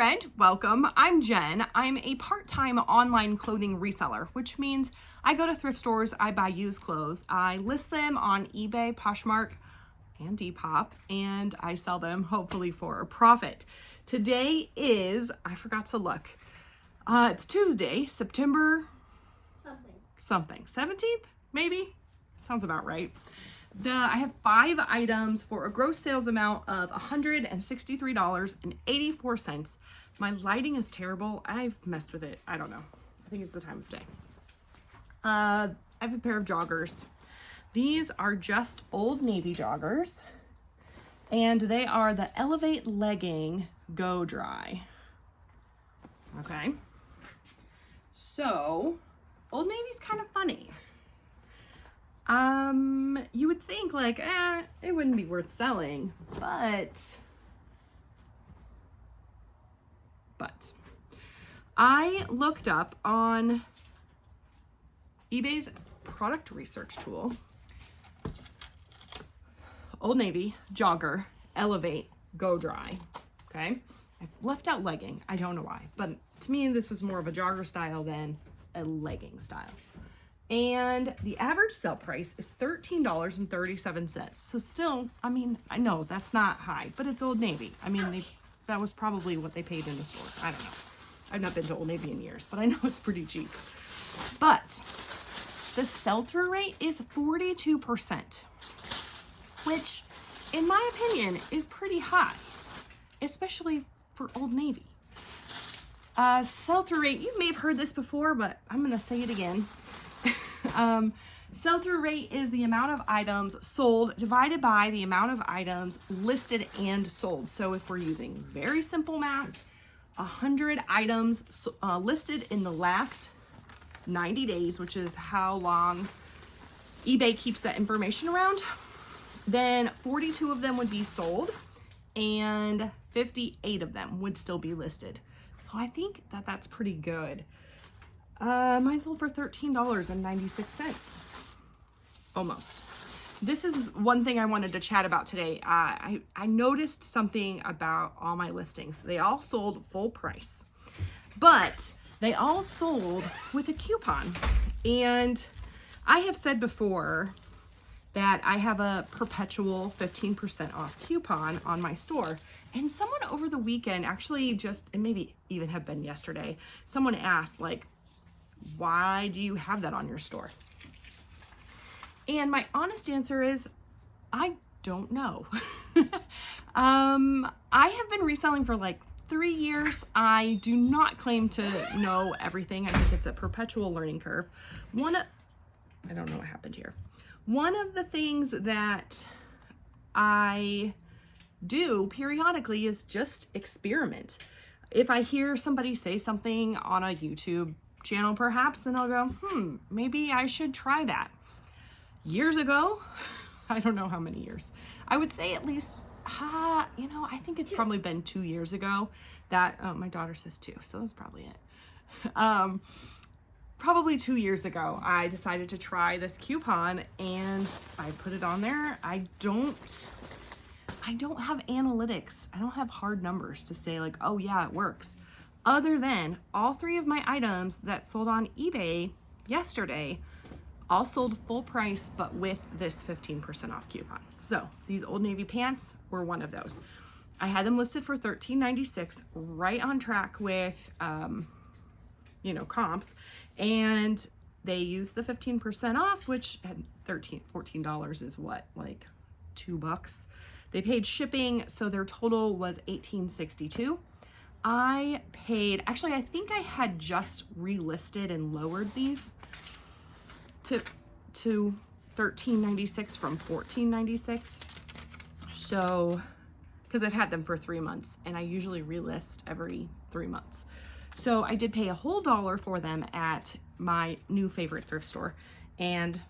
friend, welcome. I'm Jen. I'm a part-time online clothing reseller, which means I go to thrift stores, I buy used clothes, I list them on eBay, Poshmark, and Depop, and I sell them hopefully for a profit. Today is, I forgot to look, it's Tuesday, September something, 17th, maybe? Sounds about right. I have 5 items for a gross sales amount of $163.84. My lighting is terrible. I've messed with it. I don't know. I think it's the time of day. I have a pair of joggers. These are just Old Navy joggers, and they are the Elevate Legging Go Dry. Okay. So, Old Navy's kind of funny. You would think like, it wouldn't be worth selling, but I looked up on eBay's product research tool, Old Navy jogger, Elevate, Go Dry. Okay. I've left out legging. I don't know why, but to me, this was more of a jogger style than a legging style. And the average sale price is $13.37. So still, I mean, I know that's not high, but it's Old Navy. I mean, that was probably what they paid in the store. I don't know. I've not been to Old Navy in years, but I know it's pretty cheap. But the sell-through rate is 42%, which in my opinion is pretty high, especially for Old Navy. Sell-through rate, you may have heard this before, but I'm going to say it again. Sell-through rate is the amount of items sold divided by the amount of items listed and sold. So if we're using very simple math, 100 items listed in the last 90 days, which is how long eBay keeps that information around, then 42 of them would be sold and 58 of them would still be listed. So I think that that's pretty good. Mine sold for $13.96. Almost. This is one thing I wanted to chat about today. I noticed something about all my listings. They all sold full price, but they all sold with a coupon. And I have said before that I have a perpetual 15% off coupon on my store. And someone over the weekend, actually just, it maybe even have been yesterday, someone asked like, why do you have that on your store? And my honest answer is, I don't know. I have been reselling for like 3 years. I do not claim to know everything. I think it's a perpetual learning curve. I don't know what happened here. One of the things that I do periodically is just experiment. If I hear somebody say something on a YouTube channel perhaps, then I'll go, maybe I should try that. Years ago, I don't know how many years, I would say at least, I think it's probably been 2 years ago that, my daughter says 2, so that's probably it. Probably 2 years ago, I decided to try this coupon and I put it on there. I don't have analytics. I don't have hard numbers to say like, oh yeah, it works. Other than all 3 of my items that sold on eBay yesterday, all sold full price, but with this 15% off coupon. So these Old Navy pants were one of those. I had them listed for $13.96, right on track with, comps, and they used the 15% off, which had $14 is what, like $2. They paid shipping, so their total was $18.62. I paid, actually, I think I had just relisted and lowered these to $13.96 from $14.96. So, because I've had them for 3 months and I usually relist every 3 months. So I did pay a whole $1 for them at my new favorite thrift store, and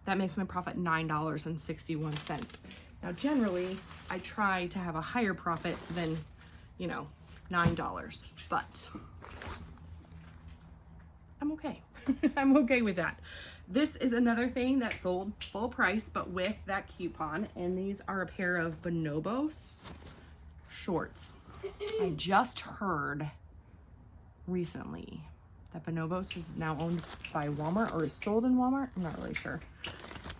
that makes my profit $9.61. Now, generally, I try to have a higher profit than, $9, but I'm okay. I'm okay with that. This is another thing that sold full price, but with that coupon, and these are a pair of bonobos shorts. I just heard recently that Bonobos is now owned by Walmart or is sold in Walmart. I'm not really sure.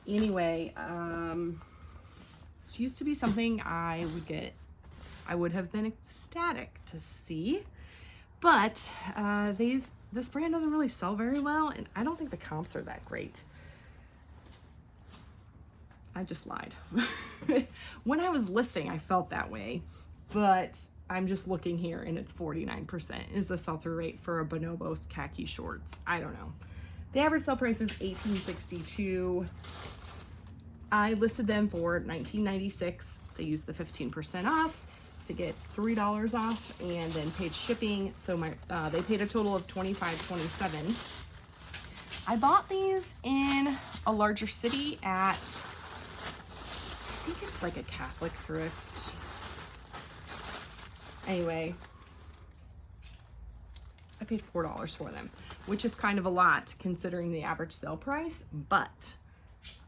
Anyway, this used to be something I would have been ecstatic to see, but this brand doesn't really sell very well, and I don't think the comps are that great. I just lied. When I was listing, I felt that way, but I'm just looking here and it's 49% is the sell-through rate for a Bonobos khaki shorts. I don't know. The average sale price is $18.62. I listed them for $19.96. They used the 15% off to get $3 off and then paid shipping. So they paid a total of $25.27. I bought these in a larger city at, I think it's like a Catholic thrift. Anyway, I paid $4 for them, which is kind of a lot considering the average sale price, but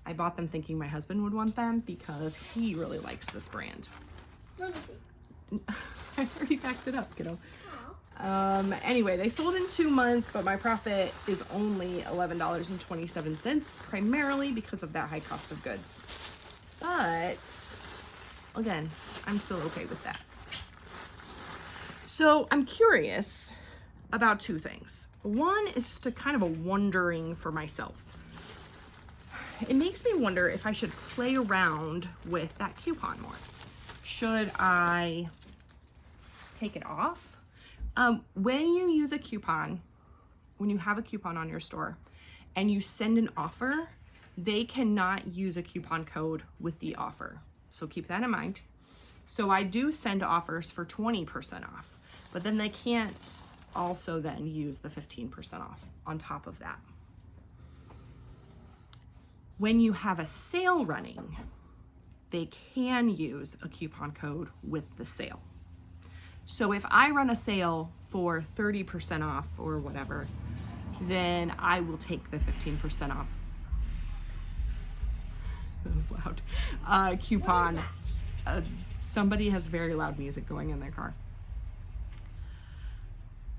I bought them thinking my husband would want them because he really likes this brand. Let me see. I already packed it up, kiddo. Anyway, they sold in 2 months, but my profit is only $11.27, primarily because of that high cost of goods. But again, I'm still okay with that. So I'm curious about 2 things. One is just a kind of a wondering for myself. It makes me wonder if I should play around with that coupon more. Should I take it off? When you use a coupon, when you have a coupon on your store and you send an offer, they cannot use a coupon code with the offer. So keep that in mind. So I do send offers for 20% off. But then they can't also then use the 15% off on top of that. When you have a sale running, they can use a coupon code with the sale. So if I run a sale for 30% off or whatever, then I will take the 15% off. That was loud. Coupon. Somebody has very loud music going in their car.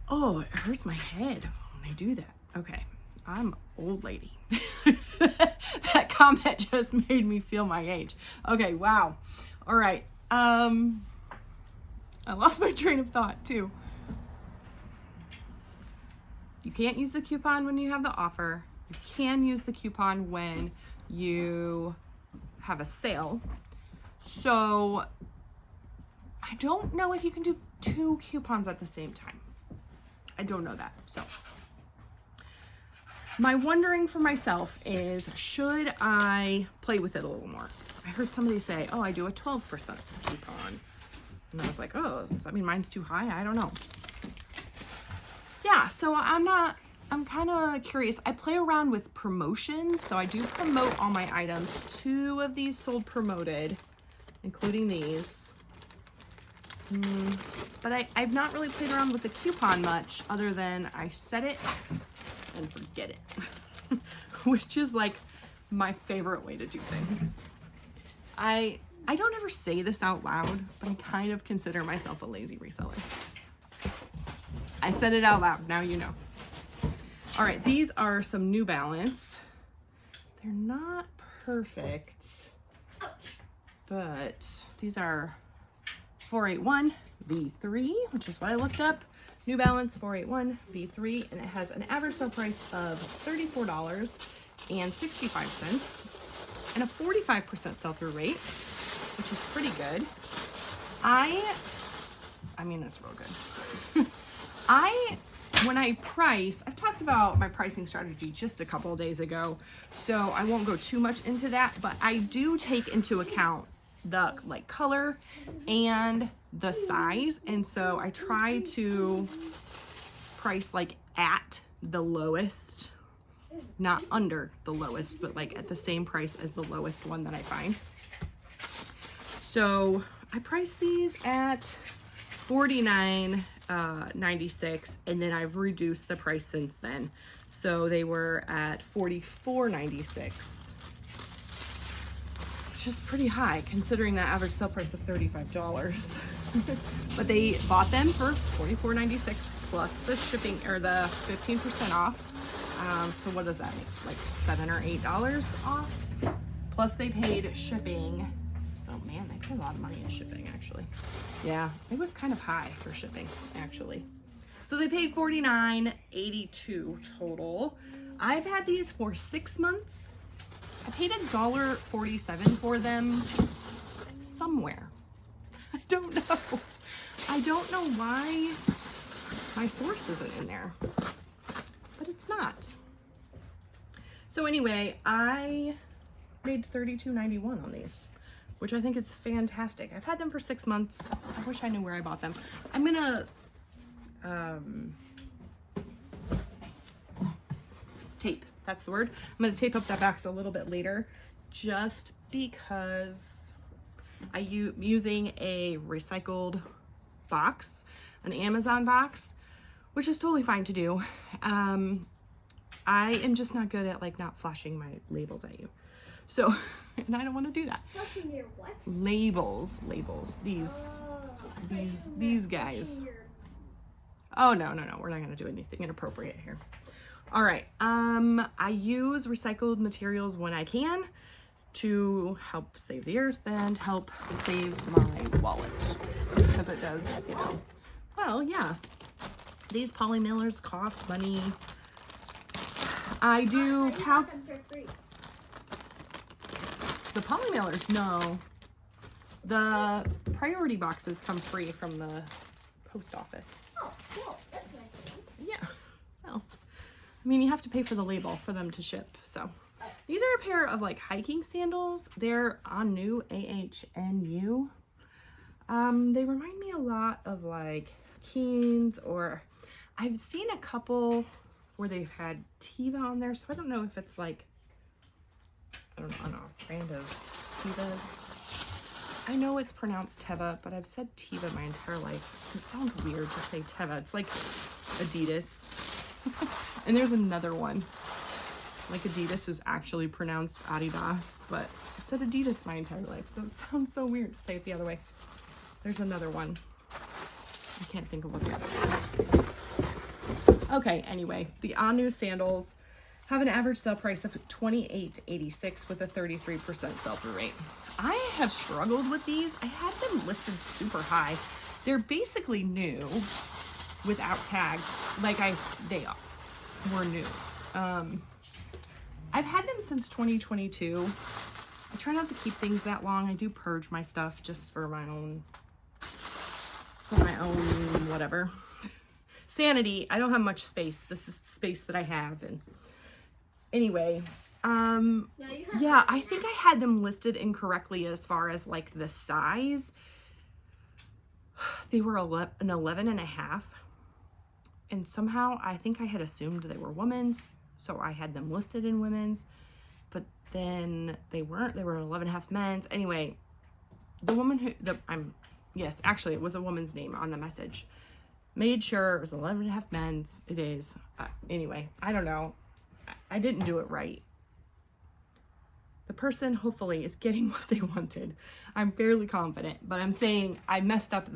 Oh, it hurts my head when I do that. Okay, I'm an old lady. That comment just made me feel my age. Okay, wow. All right. I lost my train of thought too. You can't use the coupon when you have the offer. You can use the coupon when you have a sale. So I don't know if you can do 2 coupons at the same time. I don't know that. So my wondering for myself is, should I play with it a little more? I heard somebody say, oh, I do a 12% coupon. And I was like, oh, does that mean mine's too high? I don't know. Yeah, so I'm kind of curious. I play around with promotions. So I do promote all my items. 2 of these sold promoted, including these. But I've not really played around with the coupon much, other than I set it and forget it, which is like my favorite way to do things. I don't ever say this out loud, but I kind of consider myself a lazy reseller. I said it out loud, now you know. All right, these are some New Balance. They're not perfect, but these are 481 V3, which is what I looked up. New Balance 481 V3, and it has an average sale price of $34.65 and a 45% sell-through rate, which is pretty good. I mean, it's real good. When I price, I've talked about my pricing strategy just a couple of days ago, so I won't go too much into that, but I do take into account the like color and the size, and so I try to price like at the lowest, not under the lowest, but like at the same price as the lowest one that I find. So I priced these at $49.96, and then I've reduced the price since then, so they were at $44.96. Which is pretty high considering that average sale price of $35. But they bought them for $44.96 plus the shipping or the 15% off. So what does that make? Like $7 or $8 off. Plus they paid shipping. So man, they paid a lot of money in shipping actually. Yeah, it was kind of high for shipping actually. So they paid $49.82 total. I've had these for 6 months. I paid $1.47 for them somewhere. I don't know. I don't know why my source isn't in there, but it's not. So anyway, I made $32.91 on these, which I think is fantastic. I've had them for 6 months. I wish I knew where I bought them. I'm gonna tape, that's the word. I'm gonna tape up that box a little bit later just because I'm using a recycled box, an Amazon box, which is totally fine to do. I am just not good at like not flashing my labels at you. So, and I don't want to do that. Flashing your what? Labels, these guys. Oh, no, we're not gonna do anything inappropriate here. All right, I use recycled materials when I can to help save the earth and help save my wallet, because it does, you know, well, yeah, these poly mailers cost money. I do got them for free. the poly mailers, no. The priority boxes come free from the post office. Oh, cool. That's nice of them. Yeah, well, I mean, you have to pay for the label for them to ship, so. These are a pair of like hiking sandals. They're Anu, AHNU. They remind me a lot of like Keens, or I've seen a couple where they've had Teva on there, so I don't know if it's like, I don't know, brand of Tevas. I know it's pronounced Teva, but I've said Teva my entire life. It sounds weird to say Teva. It's like Adidas. And there's another one. Like Adidas is actually pronounced Adidas, but I've said Adidas my entire life, so it sounds so weird to say it the other way. There's another one. I can't think of what the other one is. Okay, anyway, the Anu sandals have an average sale price of $28.86 with a 33% sell-through rate. I have struggled with these. I had them listed super high. They're basically new without tags. Like they were new. I've had them since 2022. I try not to keep things that long. I do purge my stuff just for my own whatever. Sanity. I don't have much space. This is the space that I have. And anyway, yeah, I think I had them listed incorrectly as far as like the size. They were an 11 and a half. And somehow I think I had assumed they were women's. So I had them listed in women's, but then they weren't. They were 11 and a half men's. Anyway, the woman yes, actually it was a woman's name on the message. Made sure it was 11 and a half men's. It is. Anyway, I don't know. I didn't do it right. The person hopefully is getting what they wanted. I'm fairly confident, but I'm saying I messed up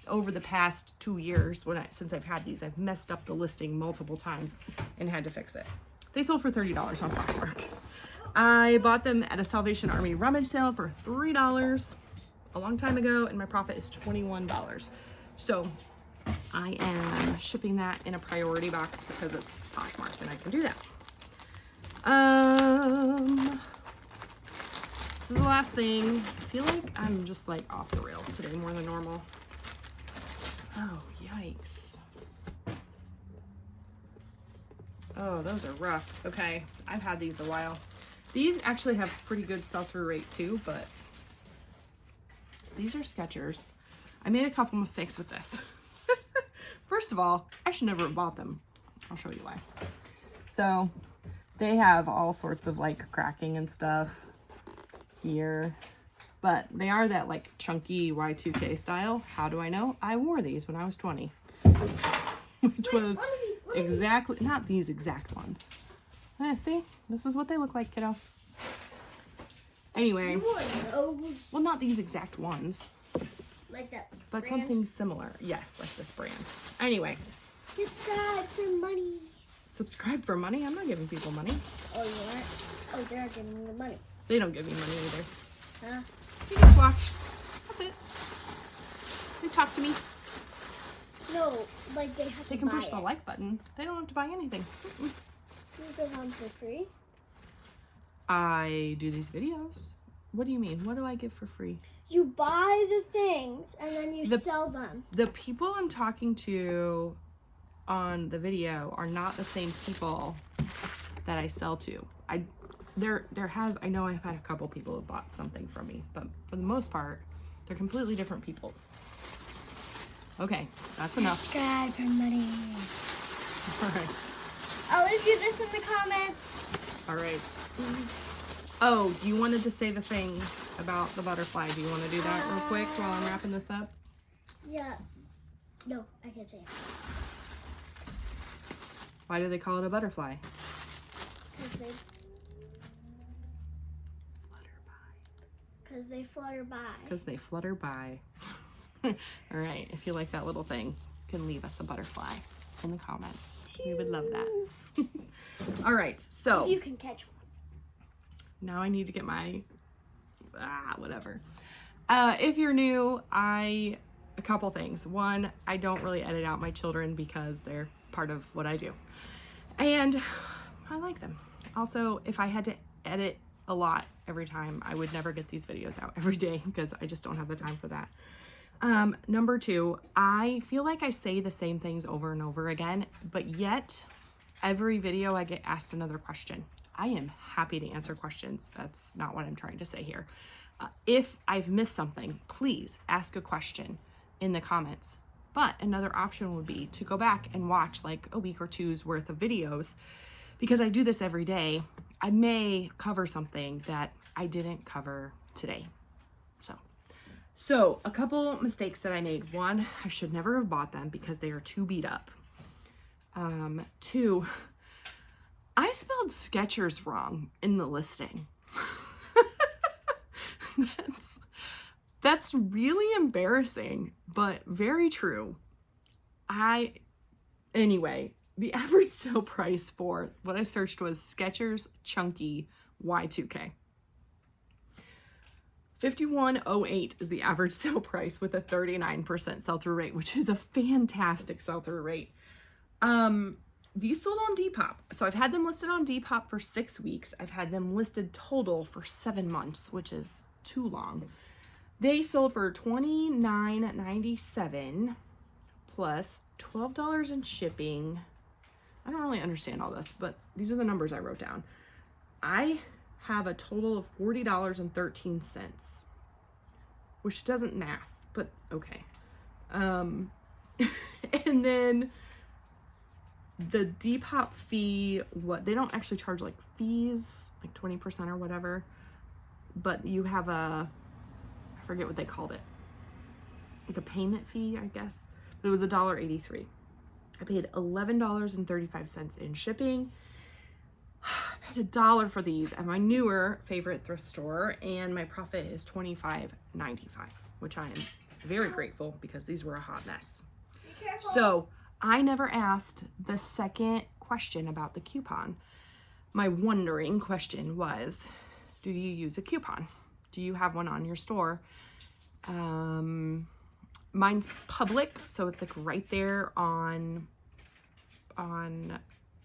over the past 2 years since I've had these. I've messed up the listing multiple times and had to fix it. They sold for $30 on Poshmark. I bought them at a Salvation Army rummage sale for $3 a long time ago, and my profit is $21. So I am shipping that in a priority box because it's Poshmark and I can do that. This is the last thing. I feel like I'm just like off the rails today more than normal. Oh, yikes. Oh, those are rough. Okay, I've had these a while. These actually have pretty good sell-through rate too, but these are Skechers. I made a couple mistakes with this. First of all, I should never have bought them. I'll show you why. So they have all sorts of like cracking and stuff here. But they are that like chunky Y2K style. How do I know? I wore these when I was 20. Which was exactly, not these exact ones. See? This is what they look like, kiddo. Anyway. You wore those. Well, not these exact ones. Like that. but brand? something similar. Yes, like this brand. Anyway, Subscribe for money. subscribe for money. I'm not giving people money. Oh, you aren't? Oh, they're giving you money. They don't give me money either. Huh? They just watch. That's it. They talk to me. No, like they have They to can buy push the it. like button. They don't have to buy anything. Mm-mm. You go home for free. I do these videos. What do you mean? What do I give for free? You buy the things and then you The- sell them. The people I'm talking to on the video are not the same people that I sell to. I know I've had a couple people who bought something from me, but for the most part, they're completely different people. Okay, that's enough. Subscribe for money. All right. I'll leave you this in the comments. All right. Oh, you wanted to say the thing about the butterfly. Do you want to do that real quick while I'm wrapping this up? Yeah. No, I can't say it. Why do they call it a butterfly? Because they flutter by. Because they flutter by. All right. If you like that little thing, you can leave us a butterfly in the comments. We would love that. All right. So If you can catch one. now I need to get my whatever. If you're new, a couple things. One, I don't really edit out my children because they're part of what I do. And I like them. Also, if I had to edit a lot every time, I would never get these videos out every day because I just don't have the time for that. Number two, I feel like I say the same things over and over again, but yet every video I get asked another question. I am happy to answer questions. That's not what I'm trying to say here. If I've missed something, please ask a question in the comments. But another option would be to go back and watch like a week or two's worth of videos, because I do this every day. I may cover something that I didn't cover today. So a couple mistakes that I made. One, I should never have bought them because they are too beat up. Two, I spelled Skechers wrong in the listing. That's really embarrassing, but very true. Anyway, the average sale price for what I searched was Skechers Chunky Y2K. $51.08 is the average sale price with a 39% sell-through rate, which is a fantastic sell-through rate. These sold on Depop. So I've had them listed on Depop for 6 weeks. I've had them listed total for 7 months, which is too long. They sold for $29.97 plus $12 in shipping. I don't really understand all this, but these are the numbers I wrote down. I have a total of $40.13, which doesn't math, but okay. And then the Depop fee, they don't actually charge like fees, like 20% or whatever, but you have I forget what they called it, like a payment fee, I guess, but it was $1.83. I paid $11.35 in shipping. I paid $1 for these at my newer favorite thrift store, and my profit is $25.95, which I am very grateful because these were a hot mess. Be careful. So I never asked the second question about the coupon. My wondering question was, do you use a coupon? Do you have one on your store? Mine's public, so it's like right there on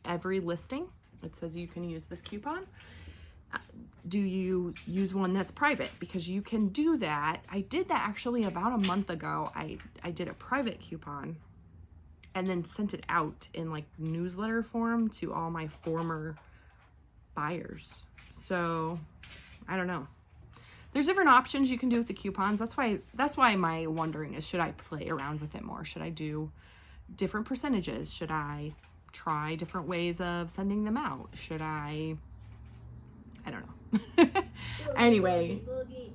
every listing. It says you can use this coupon. Do you use one that's private? Because you can do that. I did that actually about a month ago. I did a private coupon and then sent it out in like newsletter form to all my former buyers. So I don't know. There's different options you can do with the coupons. That's why my wondering is, should I play around with it more? Should I do different percentages? Should I try different ways of sending them out? Should I don't know. Anyway,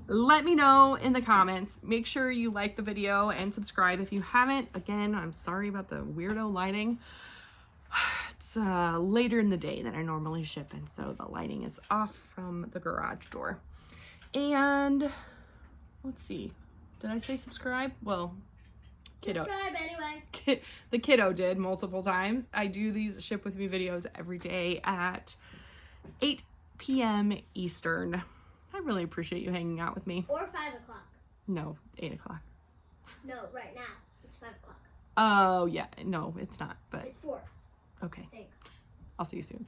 let me know in the comments. Make sure you like the video and subscribe if you haven't. Again, I'm sorry about the weirdo lighting. It's later in the day than I normally ship, and so the lighting is off from the garage door. And let's see. Did I say subscribe? Well, kiddo. Subscribe anyway. The kiddo did multiple times. I do these ship with me videos every day at 8 p.m. Eastern. I really appreciate you hanging out with me. Or 5 o'clock. No, 8 o'clock. No, right now. It's 5 o'clock. Oh, yeah. No, it's not, but It's 4. okay. I think. I'll see you soon.